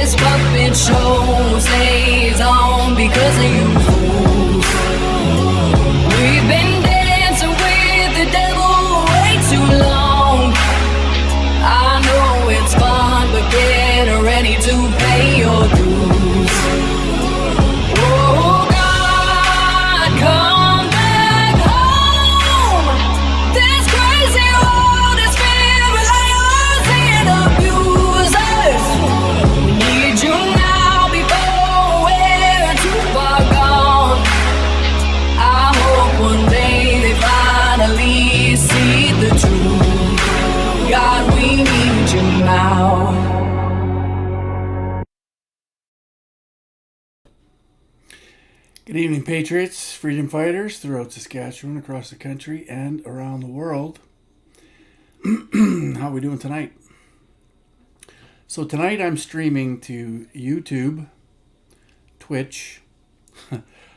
This puppet show stays on because of you fools. We've been dancing with the devil way too long. I know it's fun, but get ready to pay your dues. Oh God, come back home. This crazy world is filled with liars and abusers. We need you now before we're too far gone. I hope one day they finally see the truth. God, we need you now. Good evening, Patriots, freedom fighters throughout Saskatchewan, across the country, and around the world. How are we doing tonight? So tonight I'm streaming to YouTube, Twitch.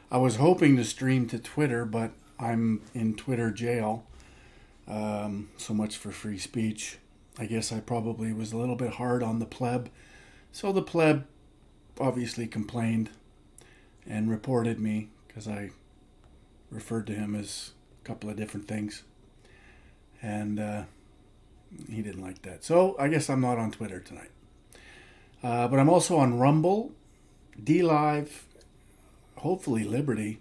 I was hoping to stream to Twitter, but I'm in Twitter jail. So much for free speech. I guess I probably was a little bit hard on the pleb. So the pleb obviously complained and reported me because I referred to him as a couple of different things. And he didn't like that. So I guess I'm not on Twitter tonight. But I'm also on Rumble, DLive, hopefully Liberty,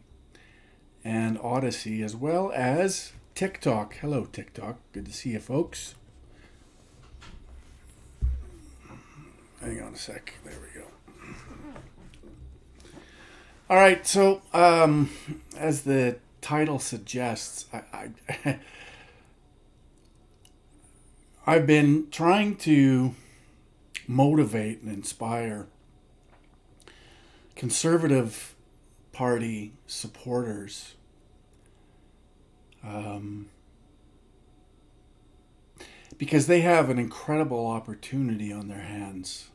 and Odyssey, as well as TikTok. Hello, TikTok. Good to see you, folks. Hang on a sec. There we go. All right, so as the title suggests, I've been trying to motivate and inspire Conservative Party supporters because they have an incredible opportunity on their hands.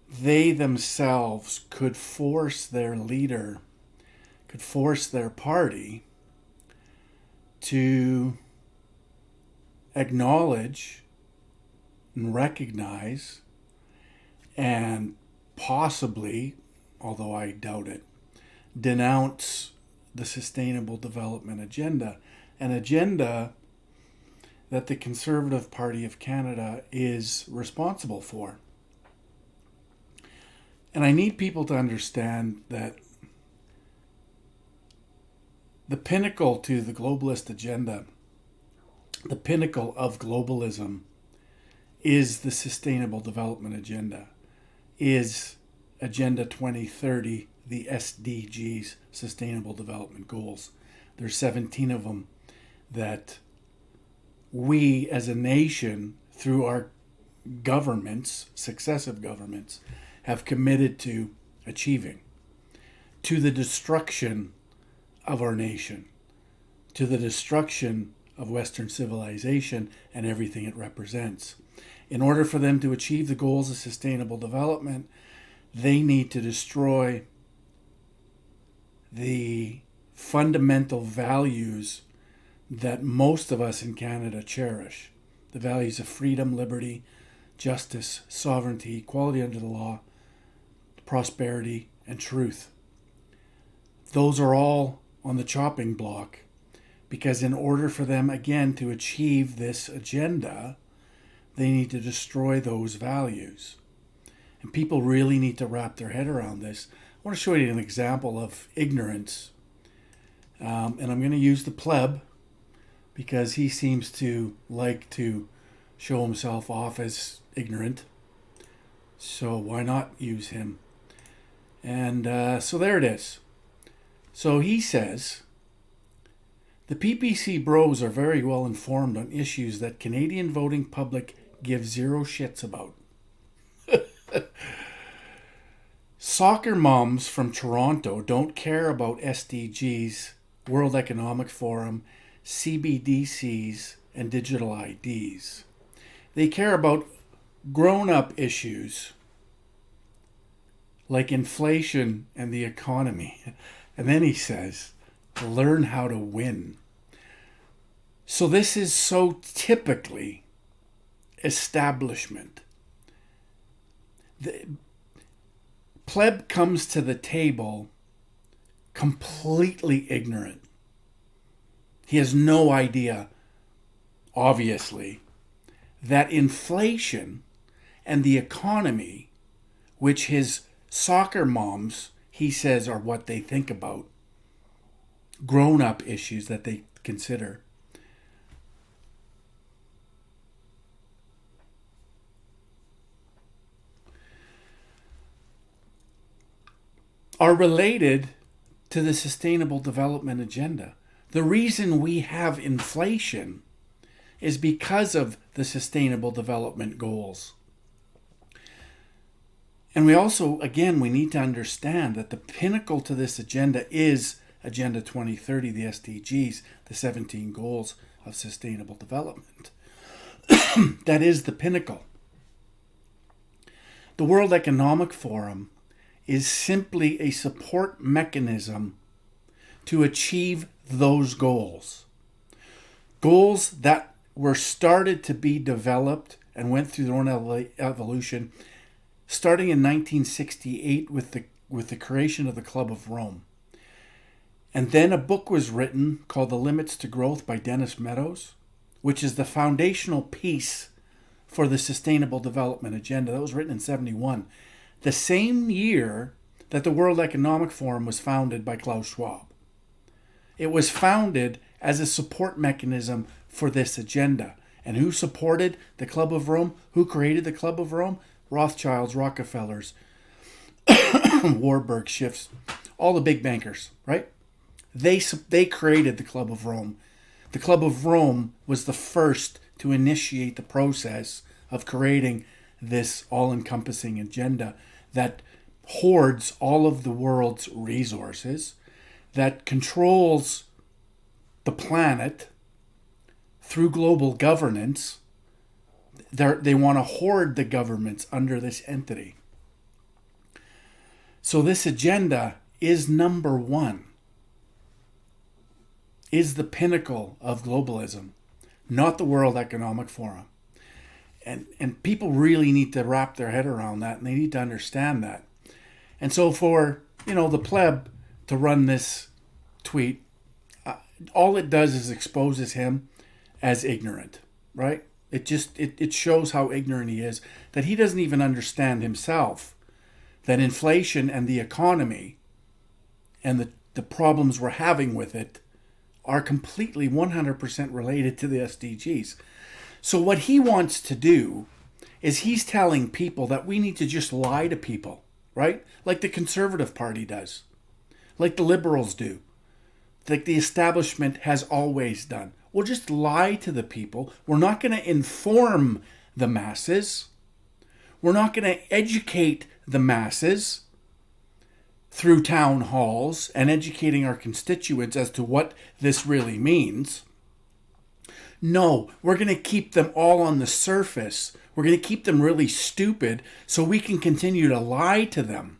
They themselves could force their leader, could force their party to acknowledge and recognize and possibly, although I doubt it, denounce the Sustainable Development Agenda, an agenda that the Conservative Party of Canada is responsible for. And I need people to understand that the pinnacle to the globalist agenda, the pinnacle of globalism, is the Sustainable Development Agenda, is Agenda 2030, the SDGs, Sustainable Development Goals. There's 17 of them that we as a nation, through our governments, successive governments, have committed to achieving, to the destruction of our nation, to the destruction of Western civilization and everything it represents. In order for them to achieve the goals of sustainable development, they need to destroy the fundamental values that most of us in Canada cherish. The values of freedom, liberty, justice, sovereignty, equality under the law, prosperity, and truth. Those are all on the chopping block because in order for them, again, to achieve this agenda, they need to destroy those values. And people really need to wrap their head around this. I want to show you an example of ignorance. And I'm going to use the pleb because he seems to like to show himself off as ignorant. So why not use him? And so there it is. So he says, the PPC bros are very well informed on issues that Canadian voting public give zero shits about. Soccer moms from Toronto don't care about SDGs, World Economic Forum, CBDCs, and digital IDs. They care about grown-up issues like inflation and the economy. And then he says, learn how to win. So this is so typically establishment. Pleb comes to the table completely ignorant. He has no idea, obviously, that inflation and the economy, which his soccer moms, he says, are what they think about, grown-up issues that they consider, are related to the Sustainable Development Agenda. The reason we have inflation is because of the Sustainable Development Goals. And we also, again, we need to understand that the pinnacle to this agenda is Agenda 2030, the SDGs, the 17 Goals of Sustainable Development. That is the pinnacle. The World Economic Forum is simply a support mechanism to achieve those goals. Goals that were started to be developed and went through their own evolution starting in 1968 with the creation of the Club of Rome. And then a book was written called The Limits to Growth by Dennis Meadows, which is the foundational piece for the Sustainable Development Agenda. That was written in 1971, the same year that the World Economic Forum was founded by Klaus Schwab. It was founded as a support mechanism for this agenda. And who supported the Club of Rome? Who created the Club of Rome? Rothschilds, Rockefellers, Warburg, Schiffs, all the big bankers, right? They created the Club of Rome. The Club of Rome was the first to initiate the process of creating this all-encompassing agenda that hoards all of the world's resources, that controls the planet through global governance. They want to hoard the governments under this entity. So this agenda is number one, is the pinnacle of globalism, not the World Economic Forum. And people really need to wrap their head around that, and they need to understand that. And so for, the pleb to run this tweet, all it does is exposes him as ignorant, right? It shows how ignorant he is, that he doesn't even understand himself that inflation and the economy and the problems we're having with it are completely 100% related to the SDGs. So what he wants to do is he's telling people that we need to just lie to people, right? Like the Conservative Party does, like the Liberals do, like the establishment has always done. We'll just lie to the people. We're not going to inform the masses. We're not going to educate the masses through town halls and educating our constituents as to what this really means. No, we're going to keep them all on the surface. We're going to keep them really stupid so we can continue to lie to them.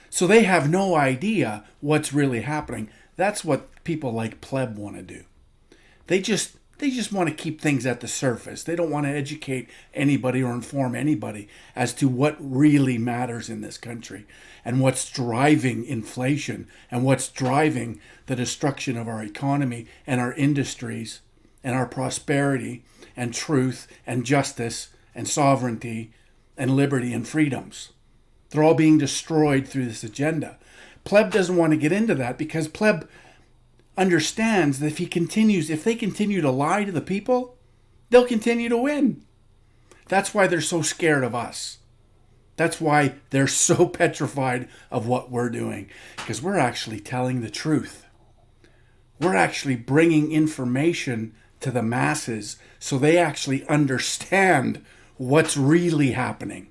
So they have no idea what's really happening. That's what people like pleb want to do. They just want to keep things at the surface. They don't want to educate anybody or inform anybody as to what really matters in this country and what's driving inflation and what's driving the destruction of our economy and our industries and our prosperity and truth and justice and sovereignty and liberty and freedoms. They're all being destroyed through this agenda. Pleb doesn't want to get into that because pleb understands that if they continue to lie to the people, they'll continue to win. That's why they're so scared of us. That's why they're so petrified of what we're doing, because we're actually telling the truth. We're actually bringing information to the masses so they actually understand what's really happening.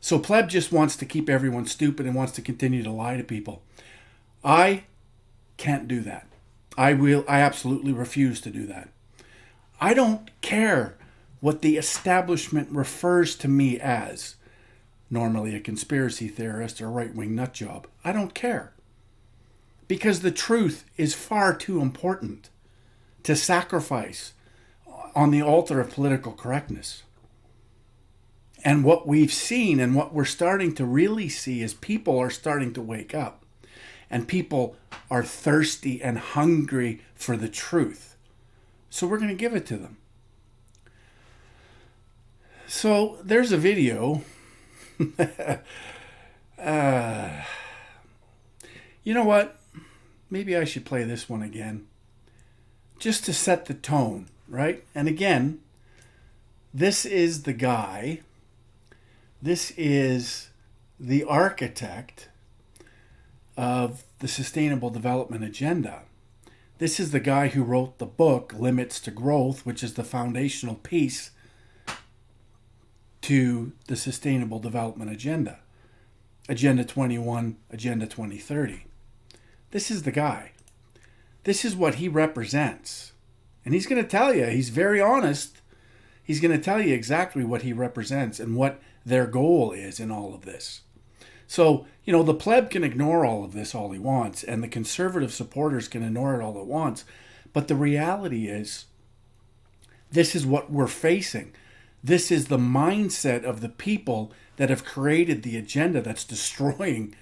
So pleb just wants to keep everyone stupid and wants to continue to lie to people. I can't do that. I absolutely refuse to do that. I don't care what the establishment refers to me as, normally a conspiracy theorist or right-wing nutjob. I don't care. Because the truth is far too important to sacrifice on the altar of political correctness. And what we've seen and what we're starting to really see is people are starting to wake up. And people are thirsty and hungry for the truth. So we're going to give it to them. So there's a video. You know what? Maybe I should play this one again. Just to set the tone, right? And again, this is the guy. This is the architect of the Sustainable Development Agenda. This is the guy who wrote the book, Limits to Growth, which is the foundational piece to the Sustainable Development Agenda. Agenda 21, Agenda 2030. This is the guy. This is what he represents. And he's going to tell you, he's very honest. He's going to tell you exactly what he represents and what their goal is in all of this. So, the pleb can ignore all of this all he wants, and the conservative supporters can ignore it all it wants. But the reality is, this is what we're facing. This is the mindset of the people that have created the agenda that's destroying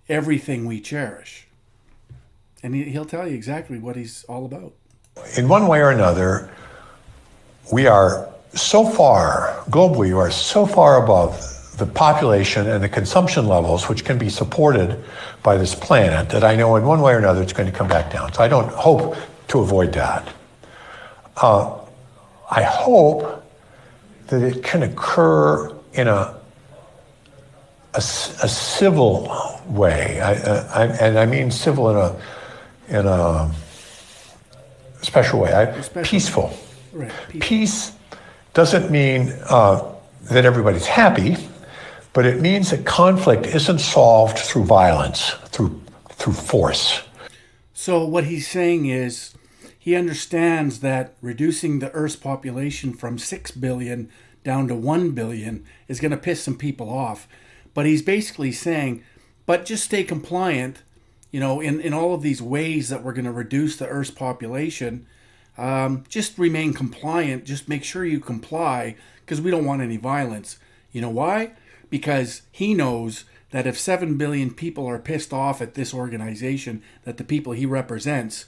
everything we cherish. And he'll tell you exactly what he's all about. In one way or another, we are so far, globally, we are so far above the population and the consumption levels which can be supported by this planet that I know in one way or another it's going to come back down. So I don't hope to avoid that. I hope that it can occur in a civil way, and I mean civil in a special way, peaceful. Right. Peace doesn't mean that everybody's happy, but it means that conflict isn't solved through violence, through force. So what he's saying is he understands that reducing the Earth's population from 6 billion down to 1 billion is going to piss some people off. But he's basically saying, but just stay compliant, in all of these ways that we're going to reduce the Earth's population. Just remain compliant. Just make sure you comply because we don't want any violence. You know why? Because he knows that if 7 billion people are pissed off at this organization, that the people he represents,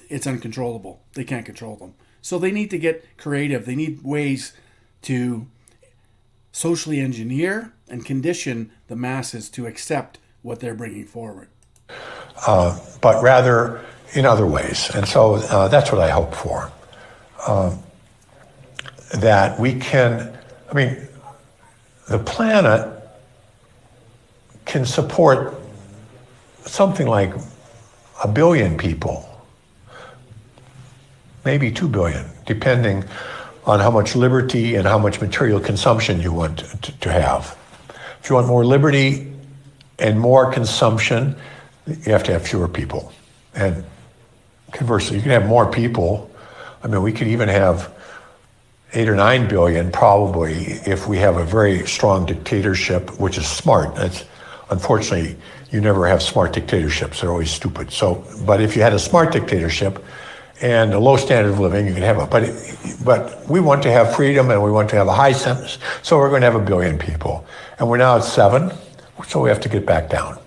it's uncontrollable. They can't control them. So they need to get creative. They need ways to socially engineer and condition the masses to accept what they're bringing forward. But rather in other ways. And so that's what I hope for. That we can, the planet can support something like 1 billion people, maybe 2 billion, depending on how much liberty and how much material consumption you want to have. If you want more liberty and more consumption, you have to have fewer people. And conversely, you can have more people. We could even have 8 or 9 billion probably if we have a very strong dictatorship, which is smart. Unfortunately, you never have smart dictatorships. They're always stupid. But if you had a smart dictatorship and a low standard of living, you can have it. But we want to have freedom and we want to have a high sentence, so we're going to have 1 billion people. And we're now at 7, so we have to get back down.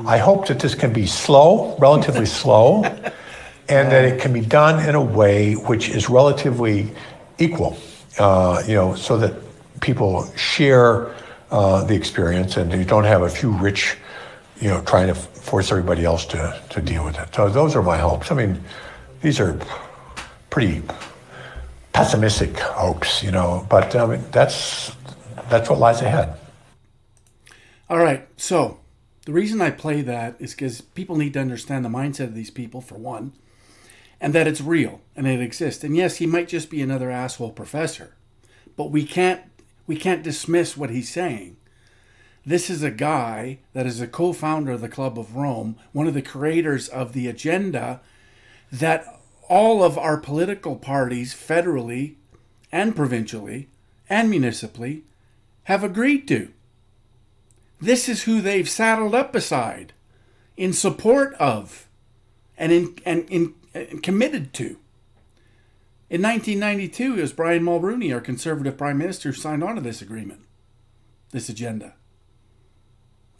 I hope that this can be slow, relatively slow, and that it can be done in a way which is relatively equal, so that people share the experience and you don't have a few rich, trying to force everybody else to deal with it. So those are my hopes. These are pretty pessimistic hopes, but that's what lies ahead. All right, so the reason I play that is because people need to understand the mindset of these people, for one, and that it's real and it exists. And yes, he might just be another asshole professor, but we can't dismiss what he's saying. This is a guy that is a co-founder of the Club of Rome, one of the creators of the agenda that all of our political parties, federally and provincially and municipally, have agreed to. This is who they've saddled up beside, in support of, and committed to. In 1992, it was Brian Mulroney, our Conservative Prime Minister, who signed on to this agreement. this agenda.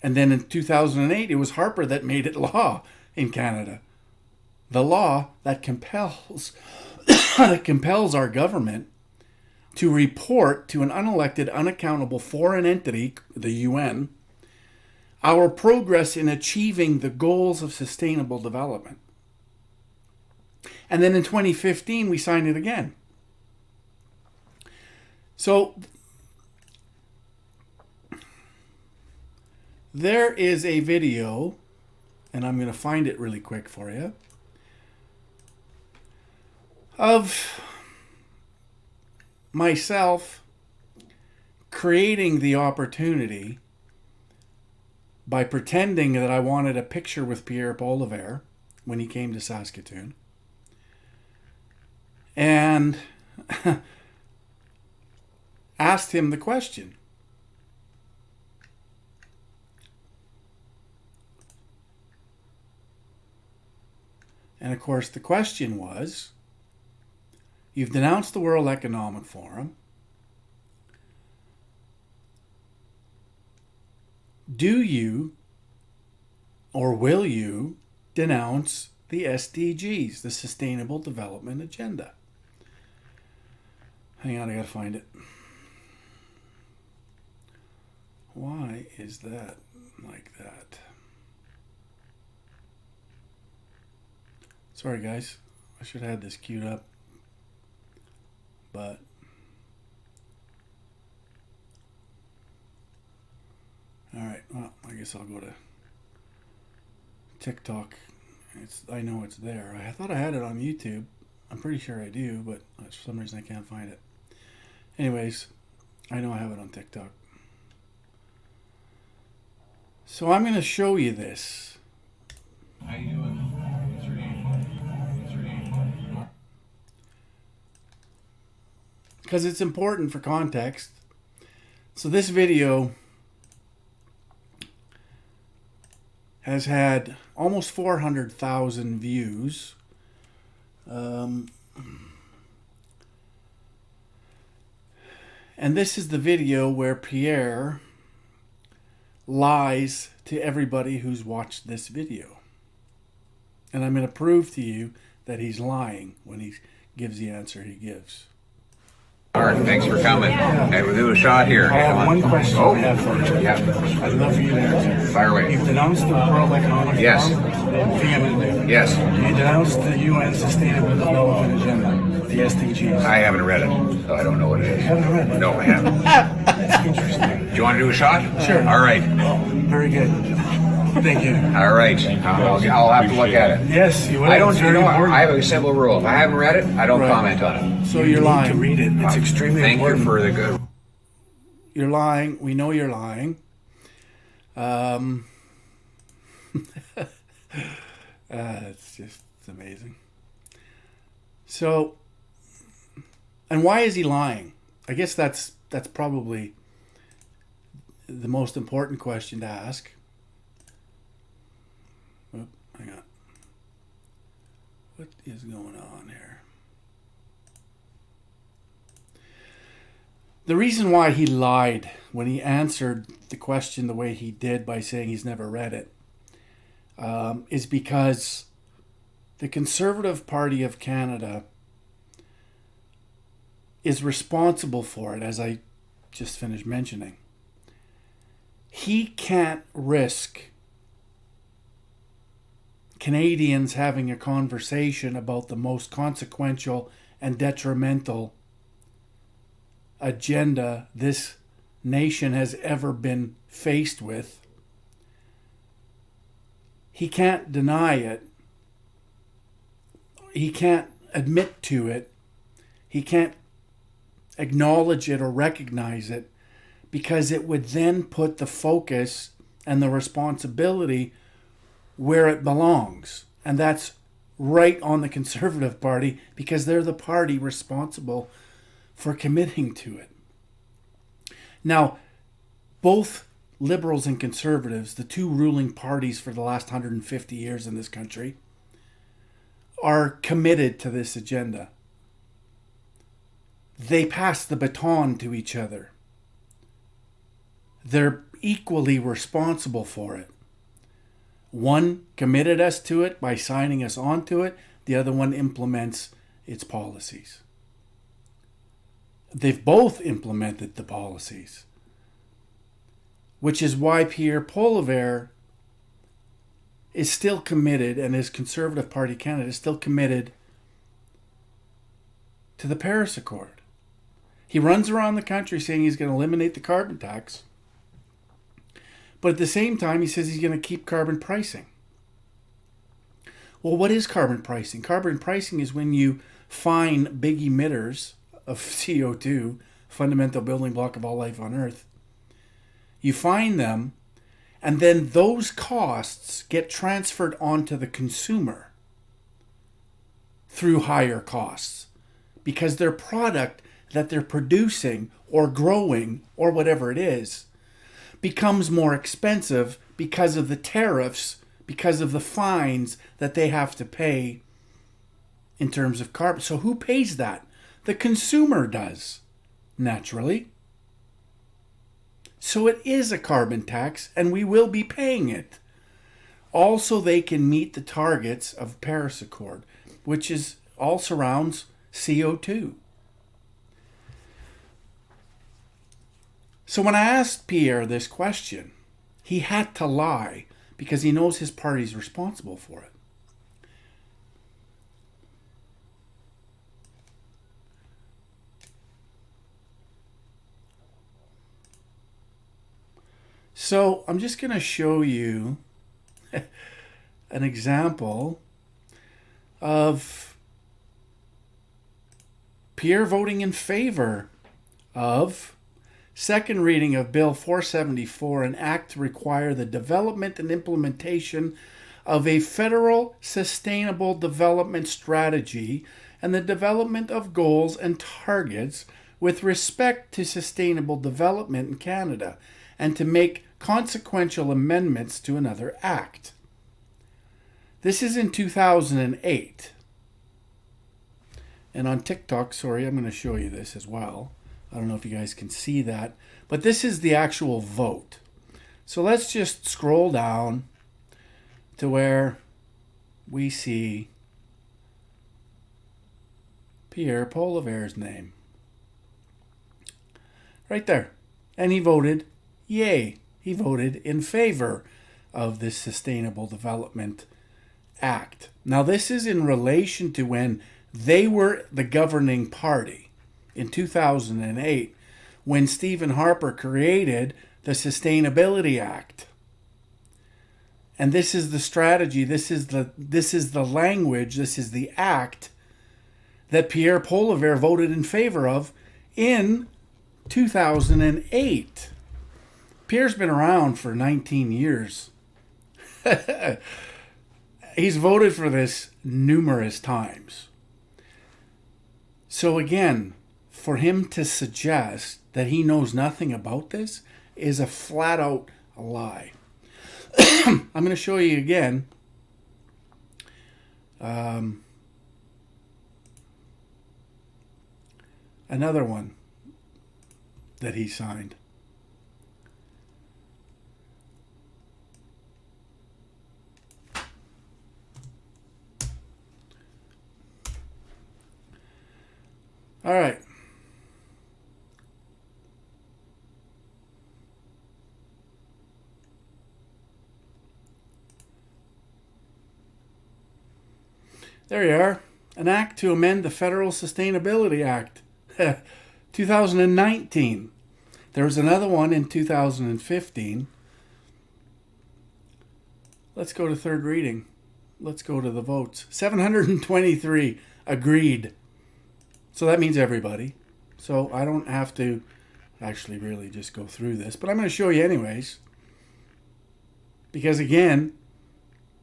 And then in 2008, it was Harper that made it law in Canada. The law that compels that compels our government to report to an unelected, unaccountable foreign entity, the UN, our progress in achieving the goals of sustainable development. And then in 2015, we signed it again. So there is a video, and I'm going to find it really quick for you, of myself creating the opportunity by pretending that I wanted a picture with Pierre Poilievre when he came to Saskatoon. And asked him the question. And of course, the question was, you've denounced the World Economic Forum. Do you or will you denounce the SDGs, the Sustainable Development Agenda? Hang on, I gotta find it. Why is that like that? Sorry guys, I should have had this queued up. But alright, well, I guess I'll go to TikTok. I know it's there. I thought I had it on YouTube. I'm pretty sure I do, but for some reason I can't find it. Anyways, I know I have it on TikTok. So I'm going to show you this. How you doing? Because it's important for context. So this video has had almost 400,000 views. And this is the video where Pierre lies to everybody who's watched this video. And I'm going to prove to you that he's lying when he gives the answer he gives. All right, thanks for coming. Hey, we'll do a shot here. I have one question Oh, I have for you. yeah. I'd love for you to answer. Fire away. You've denounced the World Economic Yes. Forum vehemently. Yes, You denounced the UN Sustainable Development Agenda, the SDGs. I haven't read it, so I don't know what it is. haven't read it? No, I haven't. That's interesting. Do you want to do a shot? Sure. All right. Very good. Thank you. All right. I'll have to look at it. Yes, you will. I don't, It's you very know, important. I have a simple rule. If I haven't read it, I don't Right. comment on it. So You you're need lying. to read it. It's extremely Thank important. you for the good. You're lying. We know you're lying. It's amazing. So, and why is he lying? I guess that's probably the most important question to ask. Oop, hang on. What is going on here? The reason why he lied when he answered the question the way he did by saying he's never read it is because the Conservative Party of Canada is responsible for it, as I just finished mentioning. He can't risk Canadians having a conversation about the most consequential and detrimental agenda this nation has ever been faced with. He can't deny it. He can't admit to it. He can't acknowledge it or recognize it, because it would then put the focus and the responsibility where it belongs. And that's right on the Conservative Party, because they're the party responsible for committing to it. Now, both Liberals and Conservatives, the two ruling parties for the last 150 years in this country, are committed to this agenda. They pass the baton to each other. they're equally responsible for it. One committed us to it by signing us onto it. The other one implements its policies. They've both implemented the policies, which is why Pierre Poilievre is still committed, and his Conservative Party Canada is still committed to the Paris Accord. He runs around the country saying he's going to eliminate the carbon tax, but at the same time he says he's going to keep carbon pricing. Well, what is carbon pricing? Carbon pricing is when you fine big emitters of CO2, fundamental building block of all life on Earth. You fine them, and then those costs get transferred onto the consumer through higher costs because their product that they're producing or growing or whatever it is becomes more expensive because of the tariffs, because of the fines that they have to pay in terms of carbon. So who pays that? The consumer does, naturally. So it is a carbon tax, and we will be paying it. Also, they can meet the targets of Paris Accord, which is all surrounds CO2. So when I asked Pierre this question, he had to lie because he knows his party's responsible for it. So I'm just going to show you an example of Pierre voting in favor of second reading of Bill 474, an act to require the development and implementation of a federal sustainable development strategy and the development of goals and targets with respect to sustainable development in Canada, and to make consequential amendments to another act. This is in 2008. And on TikTok, sorry, I'm going to show you this as well. I don't know if you guys can see that, but this is the actual vote. So let's just scroll down to where we see Pierre Poilievre's name. Right there. And he voted yay. He voted in favor of this Sustainable Development Act. Now, this is in relation to when they were the governing party in 2008, when Stephen Harper created the Sustainability Act. And this is the strategy, this is the language, this is the act that Pierre Poilievre voted in favor of in 2008. Pierre's been around for 19 years. He's voted for this numerous times. So again, for him to suggest that he knows nothing about this is a flat out lie. I'm going to show you again. Another one that he signed. All right. There you are. An act to amend the Federal Sustainability Act, 2019. There was another one in 2015. Let's go to third reading. Let's go to the votes. 723 agreed. So that means everybody. So I don't have to actually really just go through this, but I'm going to show you anyways. Because again,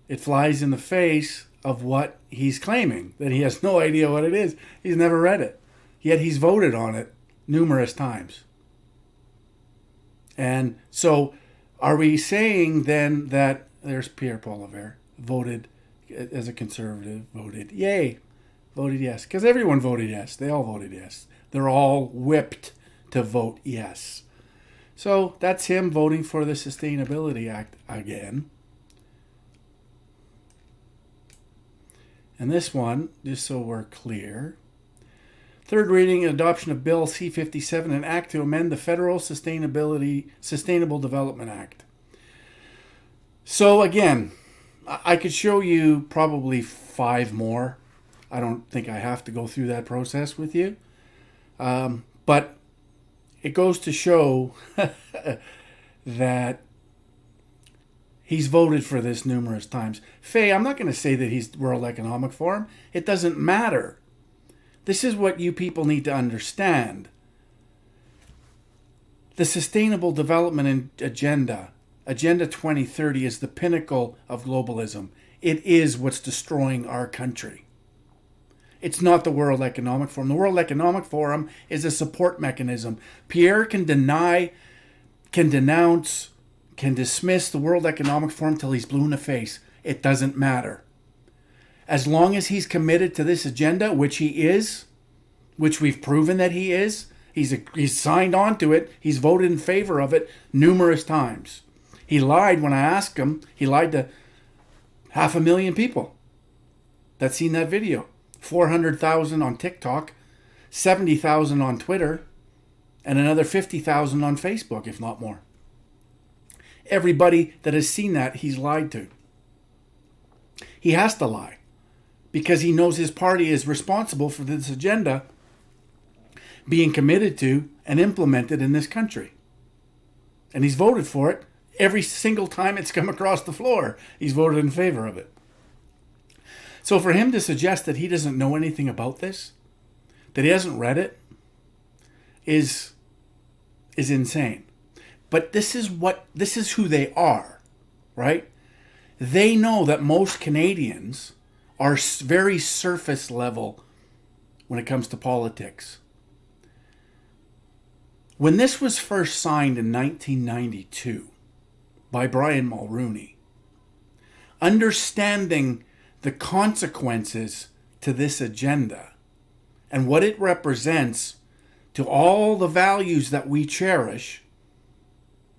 it flies in the face of what he's claiming, that he has no idea what it is. He's never read it. Yet he's voted on it numerous times. And so are we saying then that there's Pierre Poilievre voted as a conservative, voted yay, voted yes? Because everyone voted yes. They all voted yes. They're all whipped to vote yes. So that's him voting for the Sustainability Act again. And this one, just so we're clear, third reading and adoption of Bill C-57, an act to amend the Federal Sustainable Development Act. So again, I could show you probably 5 more. I don't think I have to go through that process with you. But it goes to show that he's voted for this numerous times. Faye, I'm not going to say that he's World Economic Forum. It doesn't matter. This is what you people need to understand. The Sustainable Development Agenda, Agenda 2030, is the pinnacle of globalism. It is what's destroying our country. It's not the World Economic Forum. The World Economic Forum is a support mechanism. Pierre can deny, can denounce, can dismiss the World Economic Forum till he's blue in the face. It doesn't matter. As long as he's committed to this agenda, which he is, which we've proven that he is, he's signed on to it, he's voted in favor of it numerous times. He lied when I asked him. He lied to 500,000 people that seen that video. 400,000 on TikTok, 70,000 on Twitter, and another 50,000 on Facebook, if not more. Everybody that has seen that, he's lied to. He has to lie because he knows his party is responsible for this agenda being committed to and implemented in this country. And he's voted for it every single time it's come across the floor. He's voted in favor of it. So for him to suggest that he doesn't know anything about this, that he hasn't read it, is insane. But this is who they are, right? They know that most Canadians are very surface level when it comes to politics. When this was first signed in 1992 by Brian Mulroney, understanding the consequences to this agenda and what it represents to all the values that we cherish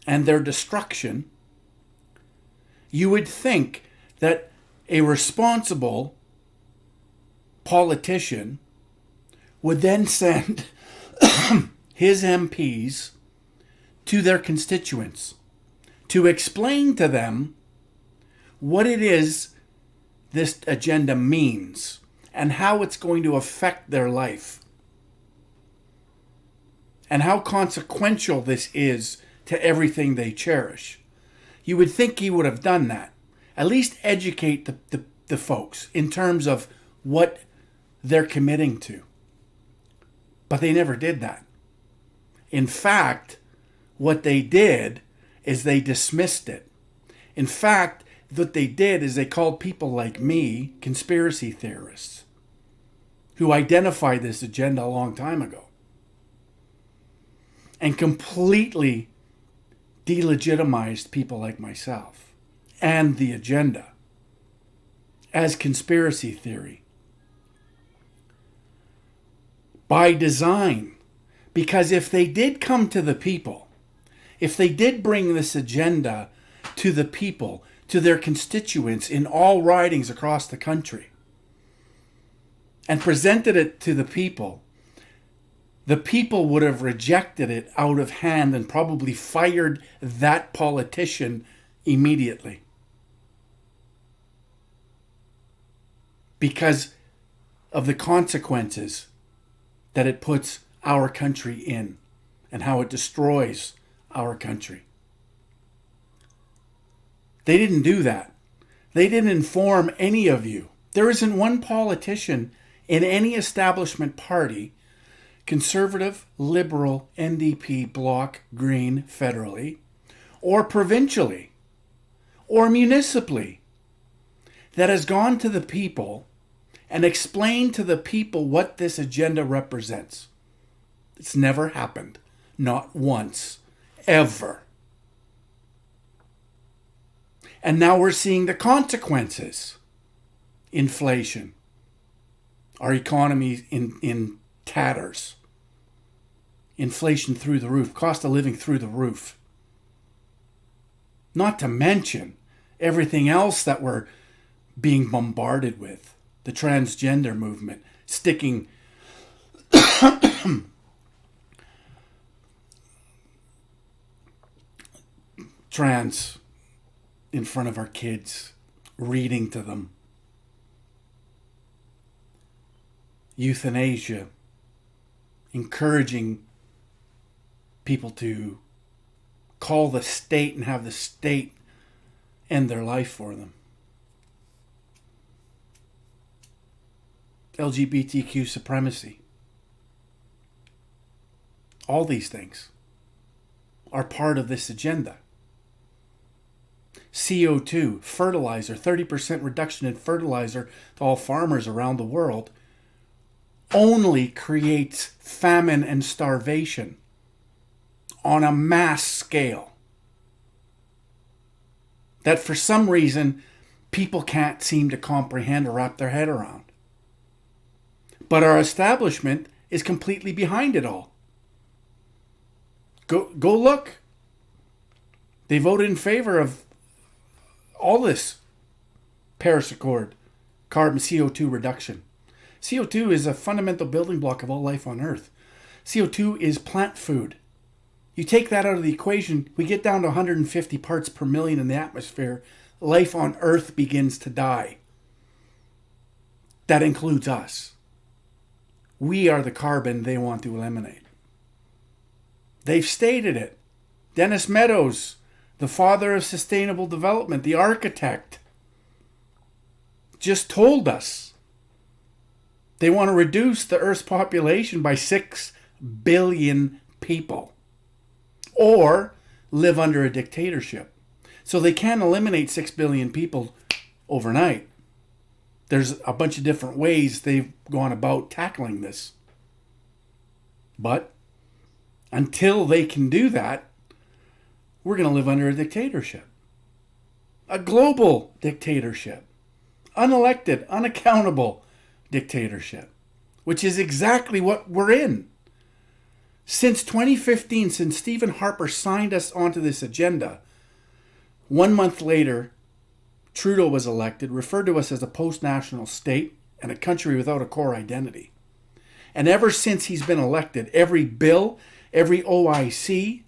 and their destruction, you would think that a responsible politician would then send his MPs to their constituents to explain to them what it is this agenda means and how it's going to affect their life and how consequential this is to everything they cherish. You would think he would have done that. At least educate the folks in terms of what they're committing to. But they never did that. In fact, what they did is they dismissed it. In fact, what they did is they called people like me conspiracy theorists who identified this agenda a long time ago and completely delegitimized people like myself and the agenda as conspiracy theory by design. Because if they did come to the people, if they did bring this agenda to the people, to their constituents in all ridings across the country, and presented it to the people would have rejected it out of hand and probably fired that politician immediately. Because of the consequences that it puts our country in and how it destroys our country. They didn't do that. They didn't inform any of you. There isn't one politician in any establishment party, Conservative, Liberal, NDP, Bloc, Green, federally, or provincially, or municipally, that has gone to the people and explained to the people what this agenda represents. It's never happened. Not once. Ever. And now we're seeing the consequences. Inflation. Our economy in tatters. inflation through the roof, cost of living through the roof. Not to mention everything else that we're being bombarded with. The transgender movement, sticking trans in front of our kids, reading to them. Euthanasia, encouraging people to call the state and have the state end their life for them. LGBTQ supremacy. All these things are part of this agenda. CO2, fertilizer, 30% reduction in fertilizer to all farmers around the world only creates famine and starvation on a mass scale that for some reason people can't seem to comprehend or wrap their head around. But our establishment is completely behind it all. Go look. They voted in favor of all this Paris Accord, carbon CO2 reduction. CO2 is a fundamental building block of all life on Earth. CO2 is plant food. You take that out of the equation, we get down to 150 parts per million in the atmosphere. Life on Earth begins to die. That includes us. We are the carbon they want to eliminate. They've stated it. Dennis Meadows, the father of sustainable development, the architect, just told us they want to reduce the Earth's population by 6 billion people or live under a dictatorship. So they can't eliminate 6 billion people overnight. There's a bunch of different ways they've gone about tackling this. But until they can do that, we're going to live under a dictatorship. A global dictatorship. Unelected, unaccountable dictatorship. Which is exactly what we're in. Since 2015, since Stephen Harper signed us onto this agenda, 1 month later, Trudeau was elected, referred to us as a post-national state and a country without a core identity. And ever since he's been elected, every bill, every OIC,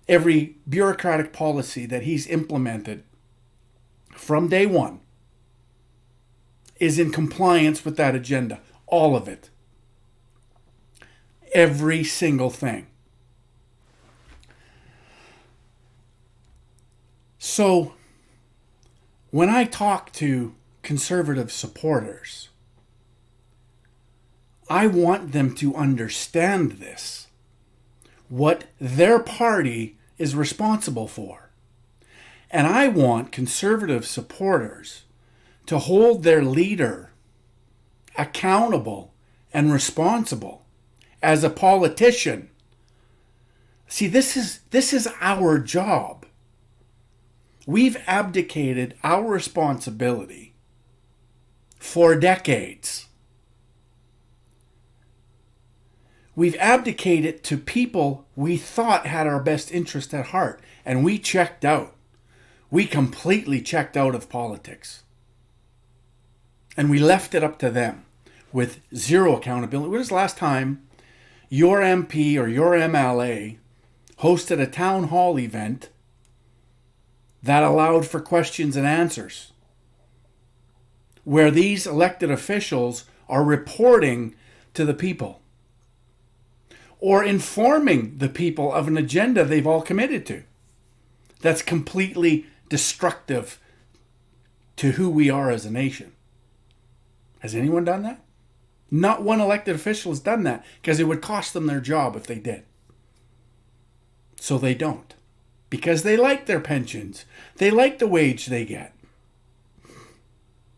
every bureaucratic policy that he's implemented from day one is in compliance with that agenda. All of it. Every single thing. So, when I talk to conservative supporters, I want them to understand this, what their party is responsible for. And I want conservative supporters to hold their leader accountable and responsible as a politician. See, this is our job. We've abdicated our responsibility for decades. We've abdicated to people we thought had our best interest at heart, and we checked out. We completely checked out of politics. And we left it up to them with zero accountability. When was the last time your MP or your MLA hosted a town hall event that allowed for questions and answers, where these elected officials are reporting to the people or informing the people of an agenda they've all committed to that's completely destructive to who we are as a nation? Has anyone done that? Not one elected official has done that, because it would cost them their job if they did. So they don't. Because they like their pensions. They like the wage they get.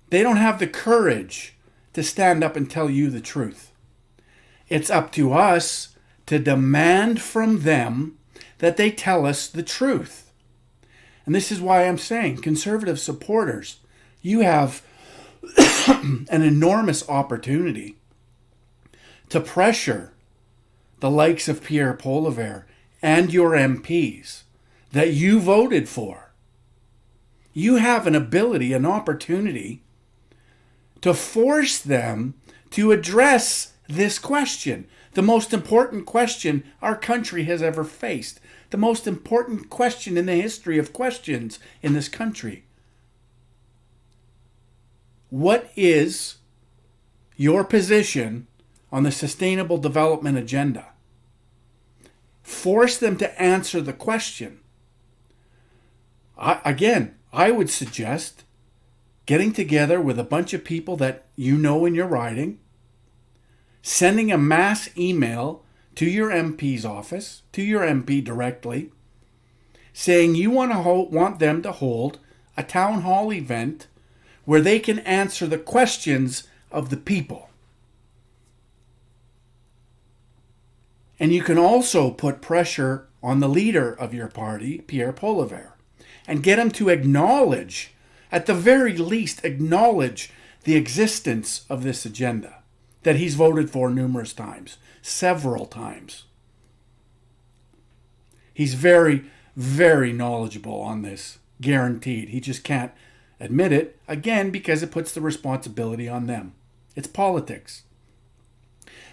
They don't have the courage to stand up and tell you the truth. It's up to us to demand from them that they tell us the truth. And this is why I'm saying, conservative supporters, you have an enormous opportunity to pressure the likes of Pierre Poilievre and your MPs that you voted for, you have an ability, an opportunity to force them to address this question, the most important question our country has ever faced, the most important question in the history of questions in this country. What is your position on the Sustainable Development Agenda? Force them to answer the question. I would suggest getting together with a bunch of people that you know in your riding, sending a mass email to your MP's office, to your MP directly, saying you want them to hold a town hall event where they can answer the questions of the people. And you can also put pressure on the leader of your party, Pierre Poilievre, and get him to acknowledge, at the very least, acknowledge the existence of this agenda that he's voted for numerous times, several times. He's very, very knowledgeable on this, guaranteed. He just can't admit it, again, because it puts the responsibility on them. It's politics.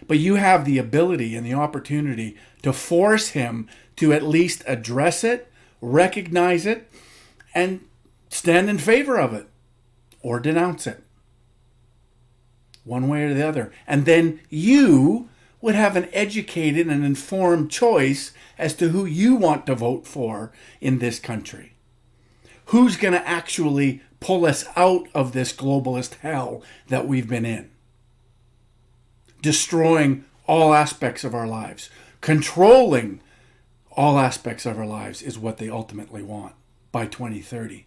But you have the ability and the opportunity to force him to at least address it, recognize it, and stand in favor of it or denounce it. One way or the other. And then you would have an educated and informed choice as to who you want to vote for in this country. Who's going to actually pull us out of this globalist hell that we've been in? Destroying all aspects of our lives. Controlling all aspects of our lives is what they ultimately want by 2030.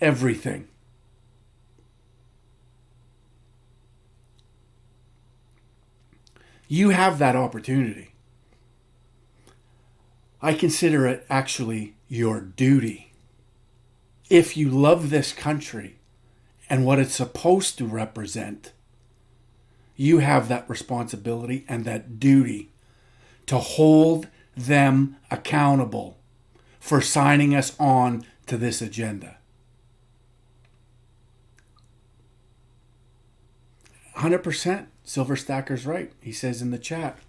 Everything. You have that opportunity. I consider it actually your duty. If you love this country and what it's supposed to represent, you have that responsibility and that duty to hold them accountable for signing us on to this agenda. 100%. Silver Stacker's right. He says in the chat,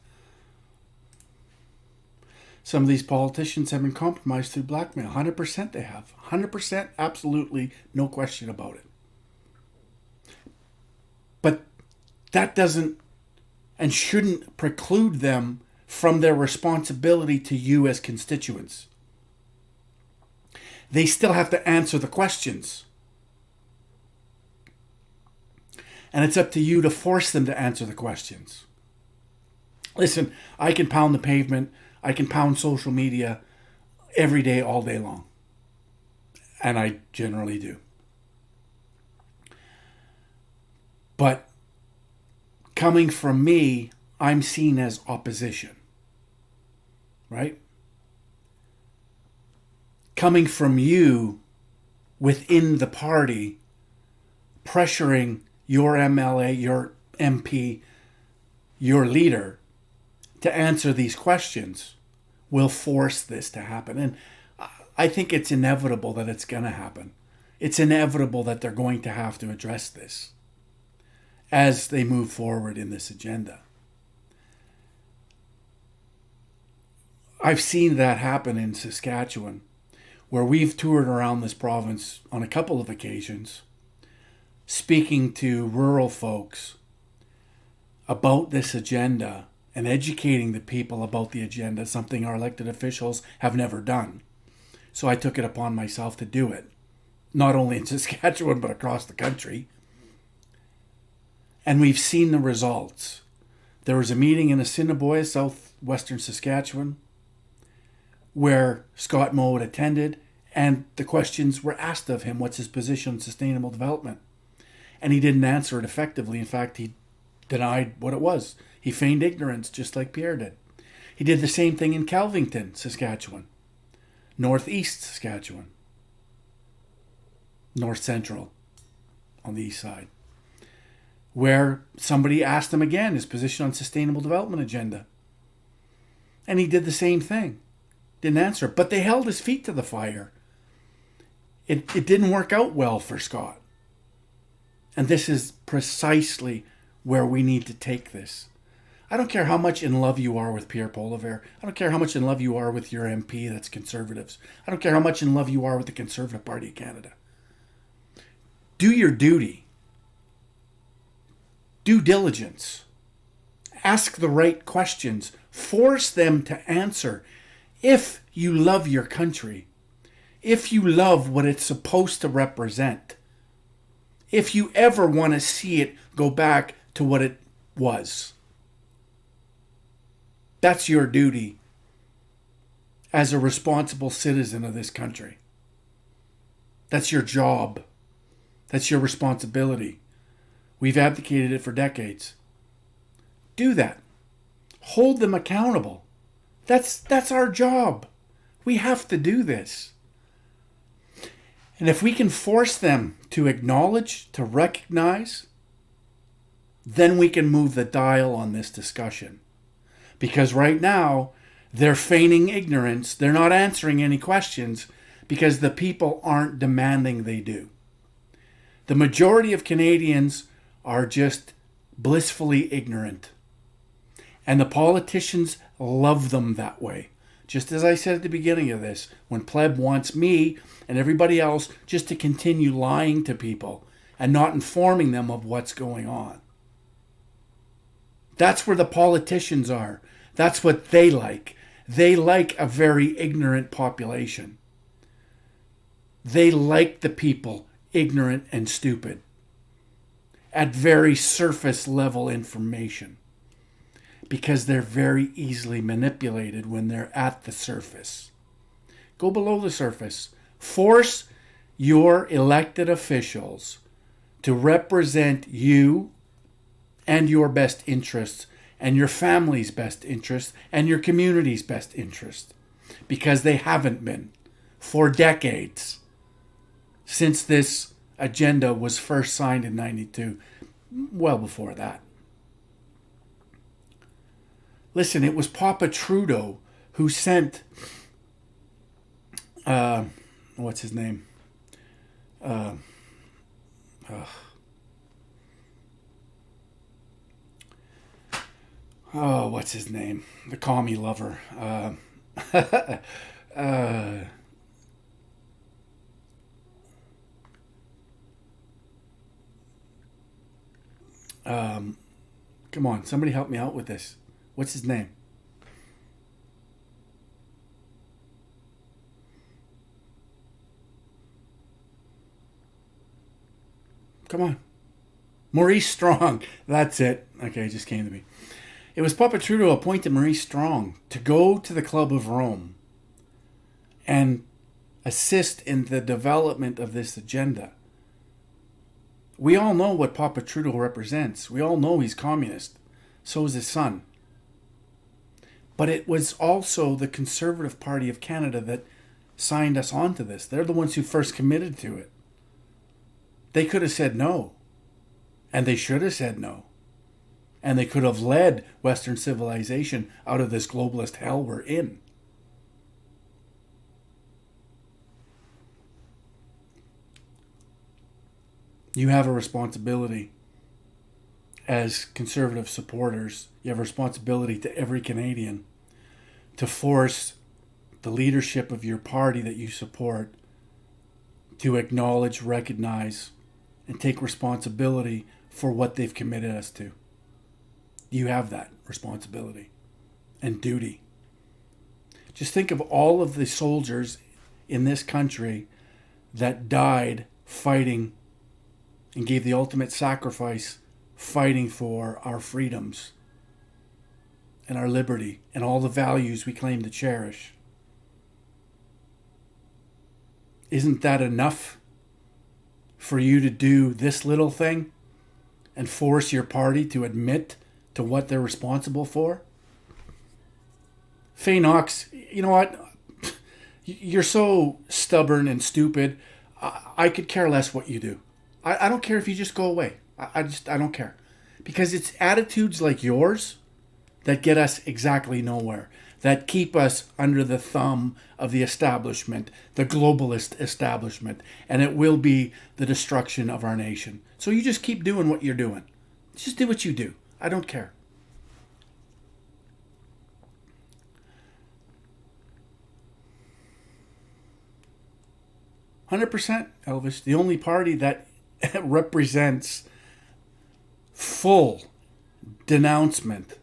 some of these politicians have been compromised through blackmail. 100% they have. 100%, absolutely, no question about it. But that doesn't and shouldn't preclude them from their responsibility to you as constituents. They still have to answer the questions. And it's up to you to force them to answer the questions. Listen, I can pound the pavement. I can pound social media every day, all day long. And I generally do. But coming from me, I'm seen as opposition. Right? Coming from you within the party, pressuring your MLA, your MP, your leader to answer these questions will force this to happen. And I think it's inevitable that it's going to happen. It's inevitable that they're going to have to address this as they move forward in this agenda. I've seen that happen in Saskatchewan, where we've toured around this province on a couple of occasions, speaking to rural folks about this agenda and educating the people about the agenda, something our elected officials have never done. So I took it upon myself to do it, not only in Saskatchewan, but across the country. And we've seen the results. There was a meeting in Assiniboia, southwestern Saskatchewan, where Scott Moe had attended, and the questions were asked of him, what's his position on sustainable development? And he didn't answer it effectively. In fact, he denied what it was. He feigned ignorance, just like Pierre did. He did the same thing in Calvington, Saskatchewan, northeast Saskatchewan, north central on the east side, where somebody asked him again his position on sustainable development agenda. And he did the same thing. Didn't answer. But they held his feet to the fire. It didn't work out well for Scott. And this is precisely where we need to take this. I don't care how much in love you are with Pierre Poilievre. I don't care how much in love you are with your MP that's Conservatives. I don't care how much in love you are with the Conservative Party of Canada. Do your duty. Due diligence. Ask the right questions. Force them to answer. If you love your country, if you love what it's supposed to represent, if you ever want to see it go back to what it was, that's your duty as a responsible citizen of this country. That's your job. That's your responsibility. We've advocated it for decades. Do that. Hold them accountable. That's our job. We have to do this. And if we can force them to acknowledge, to recognize, then we can move the dial on this discussion. Because right now, they're feigning ignorance. They're not answering any questions because the people aren't demanding they do. The majority of Canadians are just blissfully ignorant. And the politicians love them that way. Just as I said at the beginning of this, when pleb wants me and everybody else just to continue lying to people and not informing them of what's going on. That's where the politicians are. That's what they like. They like a very ignorant population. They like the people ignorant and stupid at very surface level information because they're very easily manipulated when they're at the surface. Go below the surface. Force your elected officials to represent you and your best interests and your family's best interests and your community's best interests, because they haven't been for decades since this agenda was first signed in 92, well before that. Listen, it was Papa Trudeau who sent what's his name? What's his name? The commie lover. Come on, somebody help me out with this. What's his name? Come on. Maurice Strong. That's it. Okay, it just came to me. It was Papa Trudeau appointed Maurice Strong to go to the Club of Rome and assist in the development of this agenda. We all know what Papa Trudeau represents. We all know he's communist. So is his son. But it was also the Conservative Party of Canada that signed us onto this. They're the ones who first committed to it. They could have said no. And they should have said no. And they could have led Western civilization out of this globalist hell we're in. You have a responsibility as Conservative supporters. You have a responsibility to every Canadian to force the leadership of your party that you support to acknowledge, recognize, and take responsibility for what they've committed us to. You have that responsibility and duty. Just think of all of the soldiers in this country that died fighting and gave the ultimate sacrifice fighting for our freedoms and our liberty and all the values we claim to cherish. Isn't that enough for you to do this little thing and force your party to admit to what they're responsible for? Faye Knox, you know what? You're so stubborn and stupid. I could care less what you do. I don't care if you just go away. I don't care. Because it's attitudes like yours that get us exactly nowhere, that keep us under the thumb of the establishment, the globalist establishment, and it will be the destruction of our nation. So you just keep doing what you're doing. Just do what you do. I don't care. %, Elvis. The only party that represents full denouncement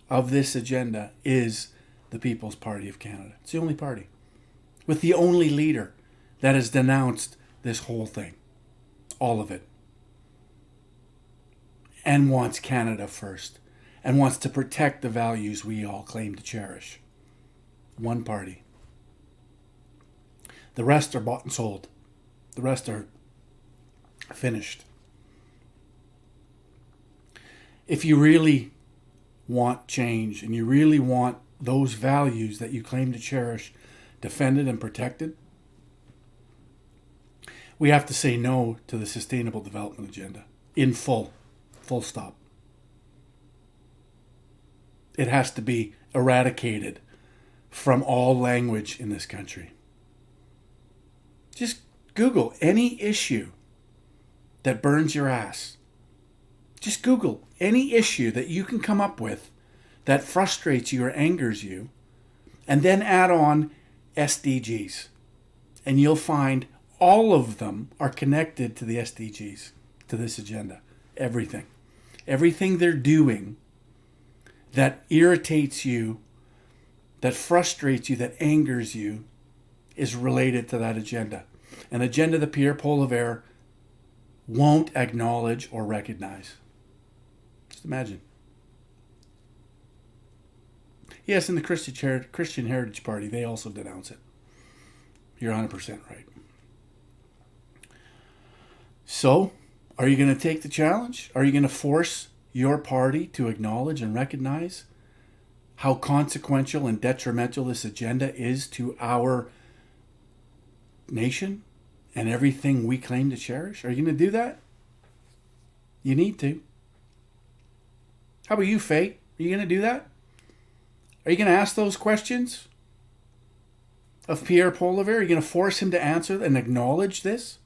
of this agenda is the People's Party of Canada. It's the only party with the only leader that has denounced this whole thing, all of it, and wants Canada first and wants to protect the values we all claim to cherish. One party. The rest are bought and sold. The rest are finished. If you really want change and you really want those values that you claim to cherish defended and protected, we have to say no to the Sustainable Development Agenda in full stop. It has to be eradicated from all language in this country. Just Google any issue that burns your ass. Just Google any issue that you can come up with that frustrates you or angers you, and then add on SDGs. And you'll find all of them are connected to the SDGs, to this agenda. Everything. Everything they're doing that irritates you, that frustrates you, that angers you, is related to that agenda. An agenda that Pierre Poilievre won't acknowledge or recognize. Just imagine. Yes, in the Christian Heritage Party, they also denounce it. You're 100% right. So, are you going to take the challenge? Are you going to force your party to acknowledge and recognize how consequential and detrimental this agenda is to our nation and everything we claim to cherish? Are you going to do that? You need to. How about you, Faye? Are you going to do that? Are you going to ask those questions of Pierre Poilievre? Are you going to force him to answer and acknowledge this?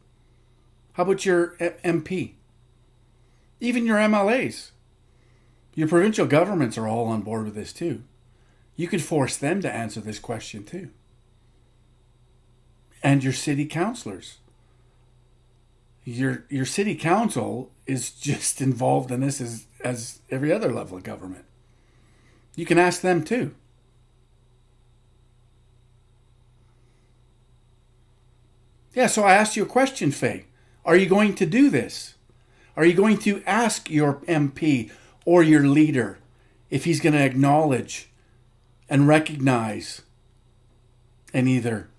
How about your MP? Even your MLAs. Your provincial governments are all on board with this too. You could force them to answer this question too. And your city councillors. Your city council is just involved in this as every other level of government. You can ask them too. Yeah, so I asked you a question, Faye. Are you going to do this? Are you going to ask your MP or your leader if he's going to acknowledge and recognize and either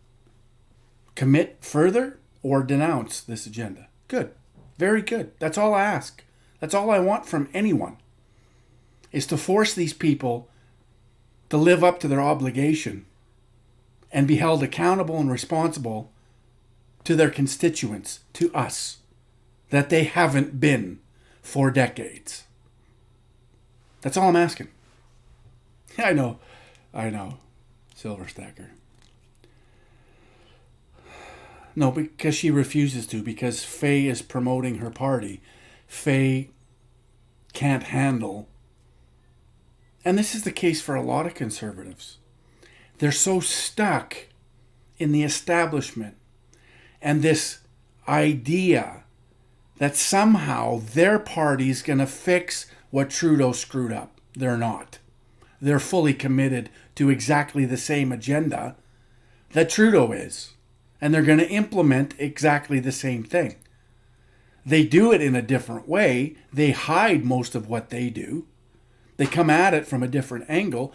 commit further or denounce this agenda? Good. Very good. That's all I ask. That's all I want from anyone, is to force these people to live up to their obligation and be held accountable and responsible to their constituents, to us, that they haven't been for decades. That's all I'm asking. I know. Silver Stacker. No, because she refuses to, because Faye is promoting her party. Faye can't handle. And this is the case for a lot of conservatives. They're so stuck in the establishment and this idea that somehow their party's going to fix what Trudeau screwed up. They're not. They're fully committed to exactly the same agenda that Trudeau is. And they're going to implement exactly the same thing. They do it in a different way. They hide most of what they do. They come at it from a different angle,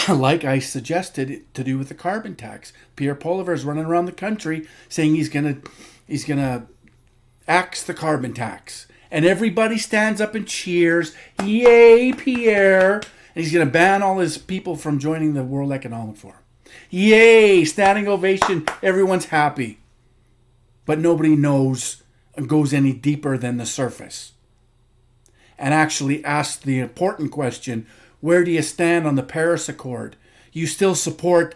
like I suggested to do with the carbon tax. Pierre Poilievre is running around the country saying he's gonna axe the carbon tax, and everybody stands up and cheers, "Yay, Pierre!" And he's gonna ban all his people from joining the World Economic Forum. Yay! Standing ovation. Everyone's happy, but nobody knows and goes any deeper than the surface. and actually ask the important question, where do you stand on the Paris Accord? You still support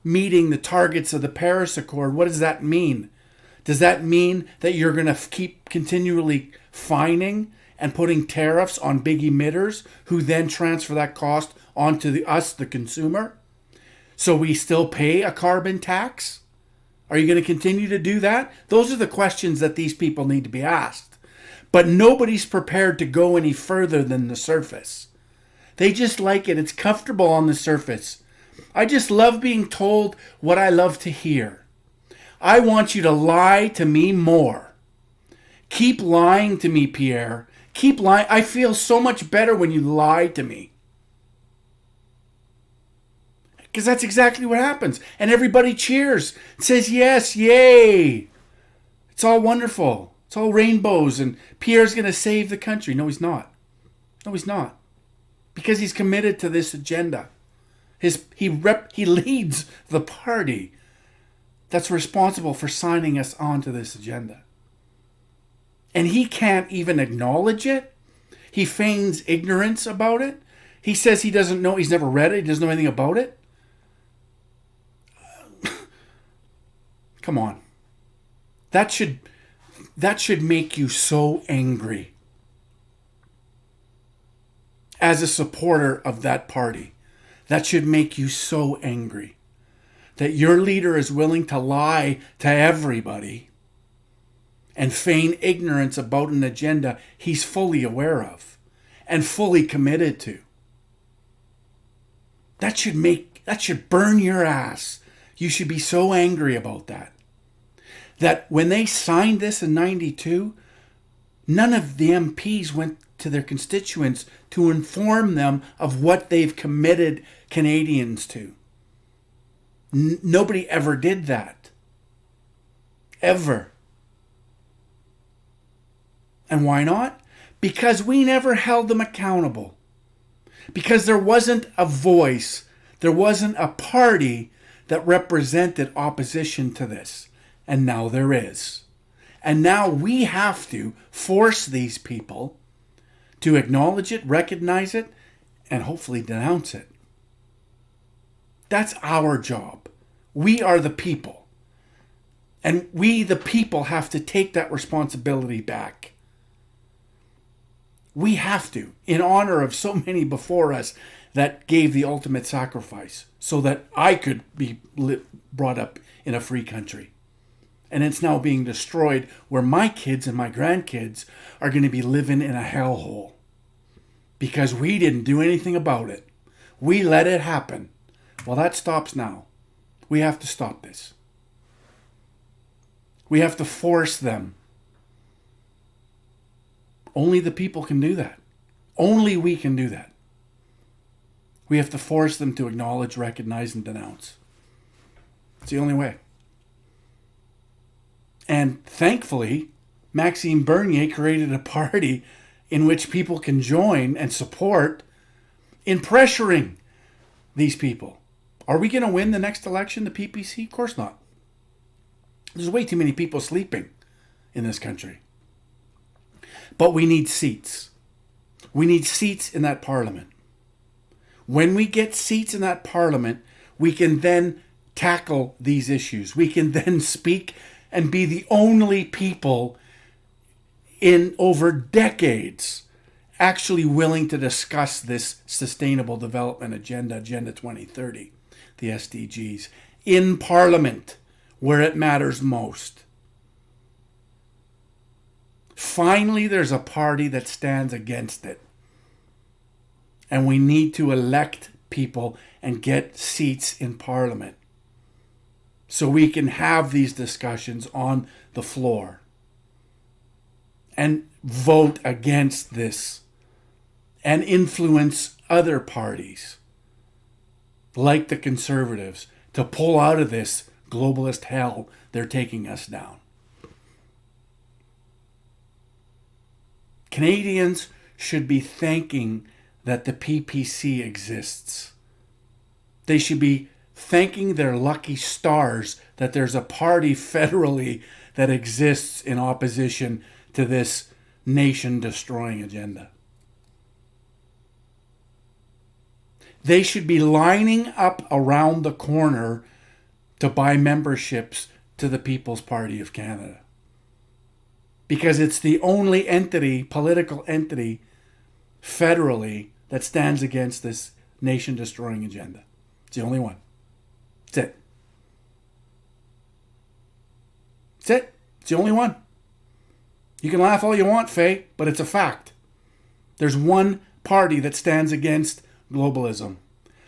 meeting the targets of the Paris Accord. What does that mean? Does that mean that you're going to keep continually fining and putting tariffs on big emitters who then transfer that cost onto us, the consumer? So we still pay a carbon tax? Are you going to continue to do that? Those are the questions that these people need to be asked. But nobody's prepared to go any further than the surface. They just like it. It's comfortable on the surface. I just love being told what I love to hear. I want you to lie to me more. Keep lying to me, Pierre. Keep lying. I feel so much better when you lie to me. Because that's exactly what happens. And everybody cheers. Says yes, yay. It's all wonderful. It's all rainbows and Pierre's going to save the country. No, he's not. No, he's not. Because he's committed to this agenda. He leads the party that's responsible for signing us onto this agenda. And he can't even acknowledge it. He feigns ignorance about it. He says he doesn't know, he's never read it, he doesn't know anything about it. Come on. That should make you so angry as a supporter of that party. That should make you so angry that your leader is willing to lie to everybody and feign ignorance about an agenda he's fully aware of and fully committed to. That should burn your ass. You should be so angry about that. That when they signed this in 92, none of the MPs went to their constituents to inform them of what they've committed Canadians to. Nobody ever did that. Ever. And why not? Because we never held them accountable. Because there wasn't a voice, there wasn't a party that represented opposition to this. And now there is. And now we have to force these people to acknowledge it, recognize it, and hopefully denounce it. That's our job. We are the people. And we, the people, have to take that responsibility back. We have to, in honor of so many before us that gave the ultimate sacrifice so that I could be brought up in a free country. And it's now being destroyed where my kids and my grandkids are going to be living in a hellhole. Because we didn't do anything about it. We let it happen. Well, that stops now. We have to stop this. We have to force them. Only the people can do that. Only we can do that. We have to force them to acknowledge, recognize, and denounce. It's the only way. And thankfully, Maxime Bernier created a party in which people can join and support in pressuring these people. Are we going to win the next election, the PPC? Of course not. There's way too many people sleeping in this country. But we need seats. We need seats in that parliament. When we get seats in that parliament, we can then tackle these issues. We can then speak and be the only people in over decades actually willing to discuss this Sustainable Development Agenda, Agenda 2030, the SDGs, in Parliament where it matters most. Finally, there's a party that stands against it. And we need to elect people and get seats in Parliament so we can have these discussions on the floor and vote against this and influence other parties like the Conservatives to pull out of this globalist hell they're taking us down. Canadians should be thanking that the PPC exists. They should be thanking their lucky stars that there's a party federally that exists in opposition to this nation-destroying agenda. They should be lining up around the corner to buy memberships to the People's Party of Canada. Because it's the only entity, political entity, federally, that stands against this nation-destroying agenda. It's the only one. That's it. That's it. It's the only one. You can laugh all you want, Faye, but it's a fact. There's one party that stands against globalism,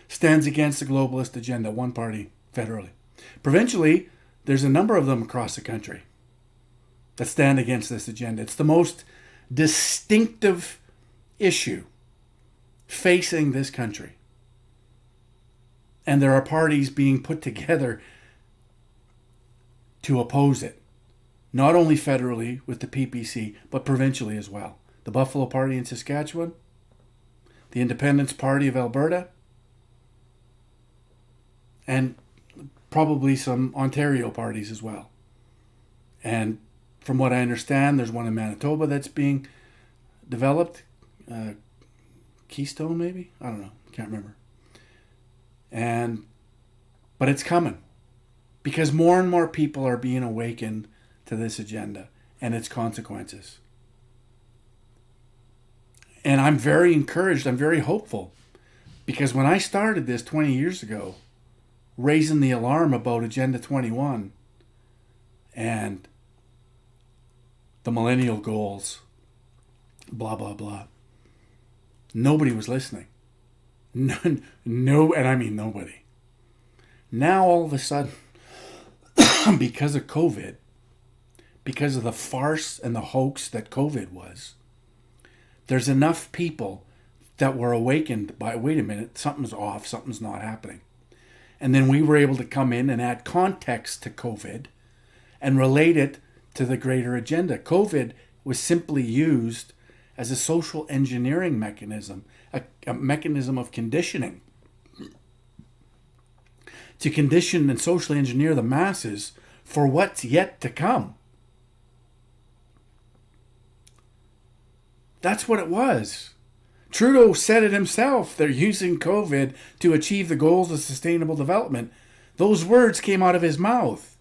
stands against the globalist agenda, one party federally. Provincially, there's a number of them across the country that stand against this agenda. It's the most distinctive issue facing this country. And there are parties being put together to oppose it. Not only federally with the PPC, but provincially as well. The Buffalo Party in Saskatchewan, the Independence Party of Alberta, and probably some Ontario parties as well. And from what I understand, there's one in Manitoba that's being developed. Keystone, maybe? I don't know. Can't remember. But it's coming. Because more and more people are being awakened to this agenda and its consequences. And I'm very encouraged. I'm very hopeful. Because when I started this 20 years ago, raising the alarm about Agenda 21 and the millennial goals, blah, blah, blah, nobody was listening. No, and I mean nobody. Now all of a sudden, because of COVID, because of the farce and the hoax that COVID was, there's enough people that were awakened by, wait a minute, something's off, something's not happening. And then we were able to come in and add context to COVID and relate it to the greater agenda. COVID was simply used as a social engineering mechanism, a mechanism of conditioning, to condition and socially engineer the masses for what's yet to come. That's what it was. Trudeau said it himself. They're using COVID to achieve the goals of sustainable development. Those words came out of his mouth.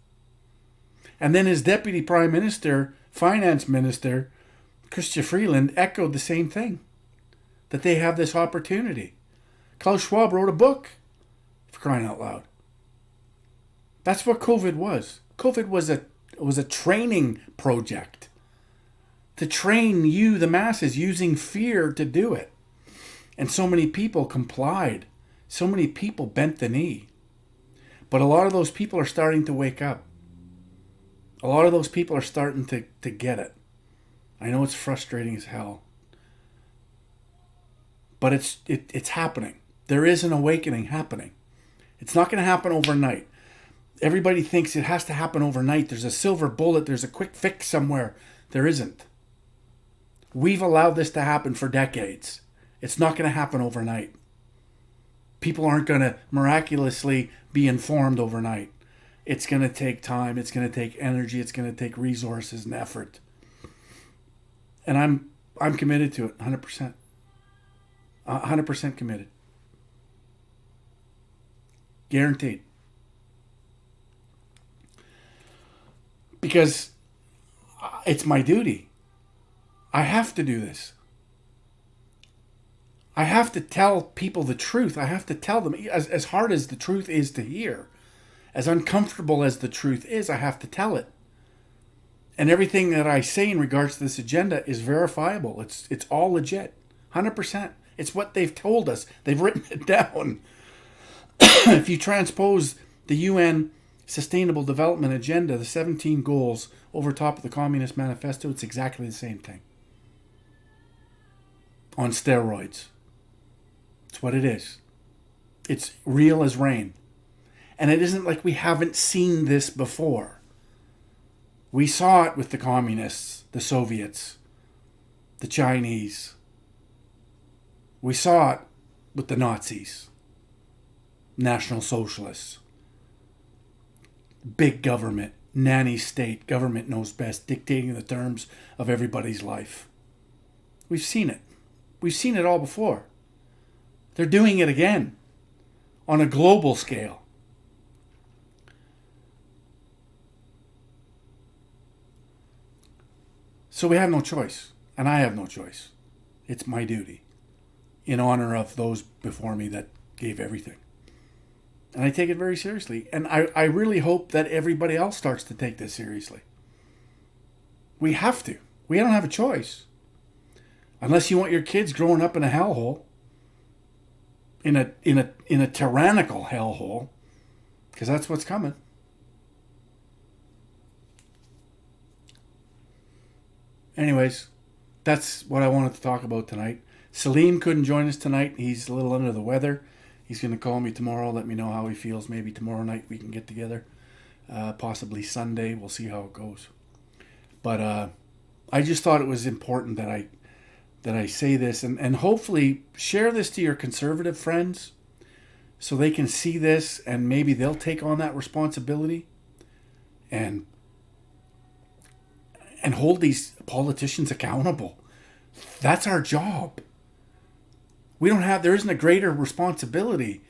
And then his deputy prime minister, finance minister, Chrystia Freeland, echoed the same thing. That they have this opportunity. Klaus Schwab wrote a book, for crying out loud. That's what COVID was. COVID was a training project. To train you, the masses, using fear to do it. And so many people complied. So many people bent the knee. But a lot of those people are starting to wake up. A lot of those people are starting to get it. I know it's frustrating as hell. But it's happening. There is an awakening happening. It's not going to happen overnight. Everybody thinks it has to happen overnight. There's a silver bullet. There's a quick fix somewhere. There isn't. We've allowed this to happen for decades. It's not going to happen overnight. People aren't going to miraculously be informed overnight. It's going to take time. It's going to take energy. It's going to take resources and effort. And I'm committed to it, 100%. 100% committed. Guaranteed. Because it's my duty. I have to do this. I have to tell people the truth. I have to tell them, as hard as the truth is to hear, as uncomfortable as the truth is, I have to tell it. And everything that I say in regards to this agenda is verifiable. It's all legit. 100%. It's what they've told us. They've written it down. If you transpose the UN Sustainable Development Agenda, the 17 goals, over top of the Communist Manifesto, it's exactly the same thing. On steroids. It's what it is. It's real as rain. And it isn't like we haven't seen this before. We saw it with the communists, the Soviets, the Chinese. We saw it with the Nazis, National Socialists. Big government, nanny state, government knows best, dictating the terms of everybody's life. We've seen it. We've seen it all before. They're doing it again. on a global scale. So we have no choice, and I have no choice. It's my duty in honor of those before me that gave everything. And I take it very seriously. And I really hope that everybody else starts to take this seriously. We have to. We don't have a choice. Unless you want your kids growing up in a hellhole, in a tyrannical hellhole, because that's what's coming. Anyways, that's what I wanted to talk about tonight. Salim couldn't join us tonight. He's a little under the weather. He's going to call me tomorrow, let me know how he feels. Maybe tomorrow night we can get together. Possibly Sunday. We'll see how it goes. But I just thought it was important that I say this and hopefully share this to your conservative friends so they can see this and maybe they'll take on that responsibility and hold these politicians accountable. That's our job. There isn't a greater responsibility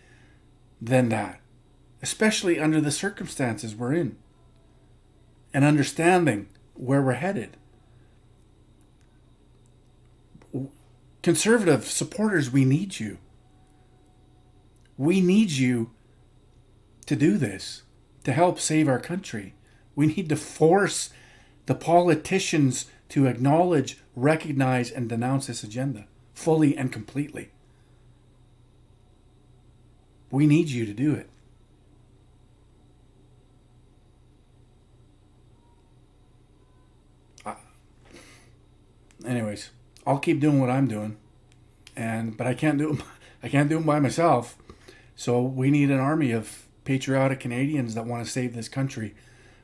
than that, especially under the circumstances we're in and understanding where we're headed. Conservative supporters, we need you. We need you to do this, to help save our country. We need to force the politicians to acknowledge, recognize, and denounce this agenda fully and completely. We need you to do it. Anyways, I'll keep doing what I'm doing, but I can't do it. I can't do it by myself. So we need an army of patriotic Canadians that want to save this country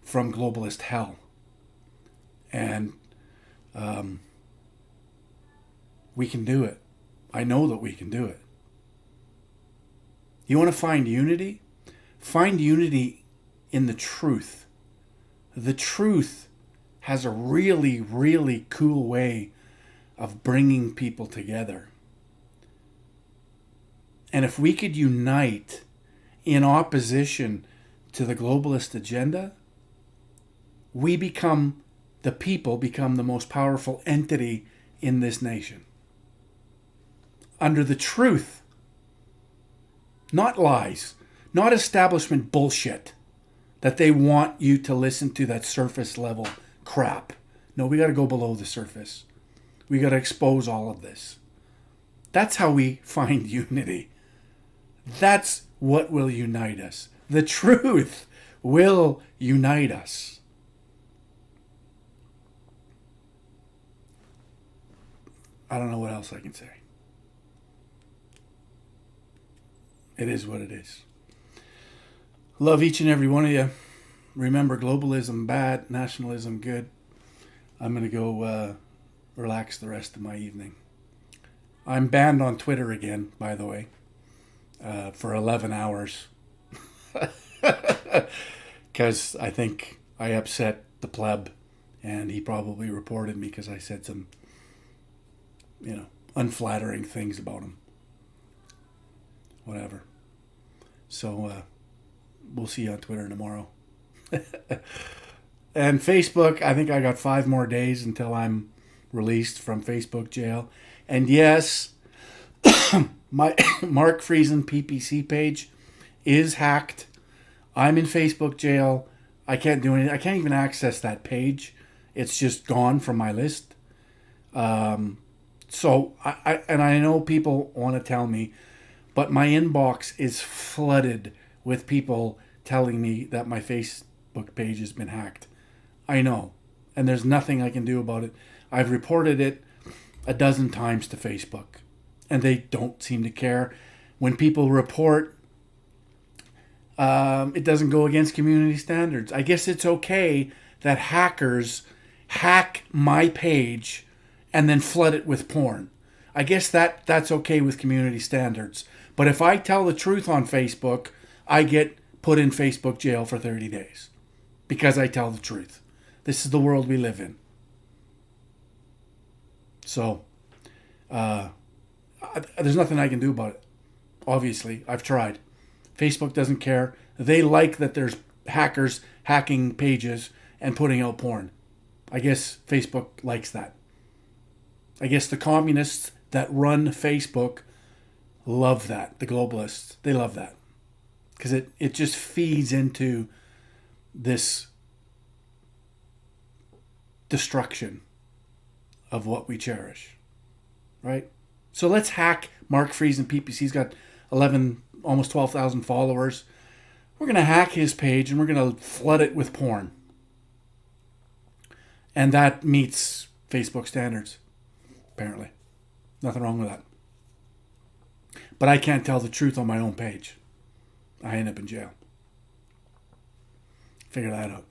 from globalist hell. And we can do it. I know that we can do it. You want to find unity? Find unity in the truth. The truth has a really, really cool way of bringing people together. And if we could unite in opposition to the globalist agenda, the people become the most powerful entity in this nation. Under the truth. Not lies. Not establishment bullshit that they want you to listen to, that surface level crap. No, we got to go below the surface. We got to expose all of this. That's how we find unity. That's what will unite us. The truth will unite us. I don't know what else I can say. It is what it is. Love each and every one of you. Remember, globalism bad, nationalism good. I'm going to go relax the rest of my evening. I'm banned on Twitter again, by the way, for 11 hours. Because I think I upset the pleb, and he probably reported me because I said some, unflattering things about him. Whatever. So we'll see you on Twitter tomorrow. And Facebook, I think I got 5 more days until I'm released from Facebook jail. And yes, my Mark Friesen PPC page is hacked. I'm in Facebook jail. I can't do anything. I can't even access that page. It's just gone from my list. So I know people want to tell me, but my inbox is flooded with people telling me that my Facebook page has been hacked. I know. And there's nothing I can do about it. I've reported it a dozen times to Facebook. And they don't seem to care. When people report, it doesn't go against community standards. I guess it's okay that hackers hack my page and then flood it with porn. I guess that's okay with community standards. But if I tell the truth on Facebook, I get put in Facebook jail for 30 days because I tell the truth. This is the world we live in. So, there's nothing I can do about it. Obviously, I've tried. Facebook doesn't care. They like that there's hackers hacking pages and putting out porn. I guess Facebook likes that. I guess the communists that run Facebook love that. The globalists, they love that. Because it just feeds into this destruction of what we cherish. Right? So let's hack Mark Friesen PPC. He's got 11, almost 12,000 followers. We're going to hack his page and we're going to flood it with porn. And that meets Facebook standards, apparently. Nothing wrong with that. But I can't tell the truth on my own page. I end up in jail. Figure that out.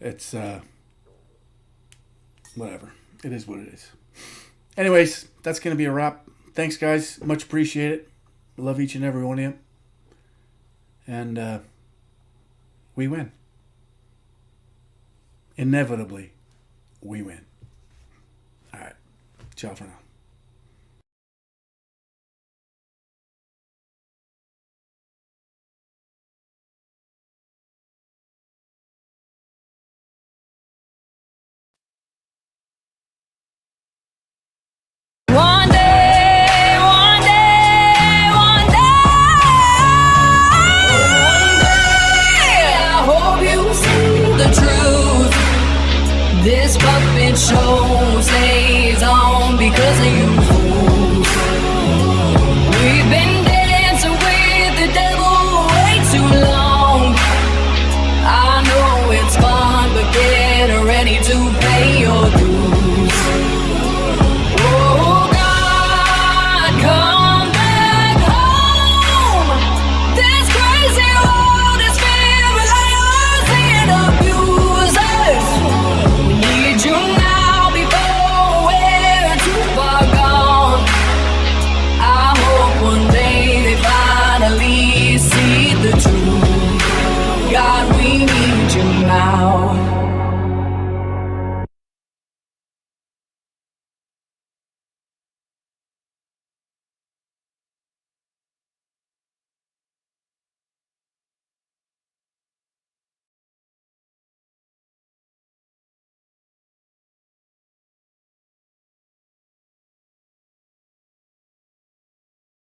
It's, whatever. It is what it is. Anyways, that's going to be a wrap. Thanks, guys. Much appreciated. Love each and every one of you. And we win. Inevitably, we win. All right. Ciao for now. One day, one day, one day, I hope you see the truth. This puppet show stays on because of you fools. We've been dancing with the devil way too long. I know it's fun, but get ready to pay your dues. Oh God, come back home. This crazy world is filled with liars and abusers. We need you now before we're too far gone. I hope one day they finally see the truth. God, we need you now.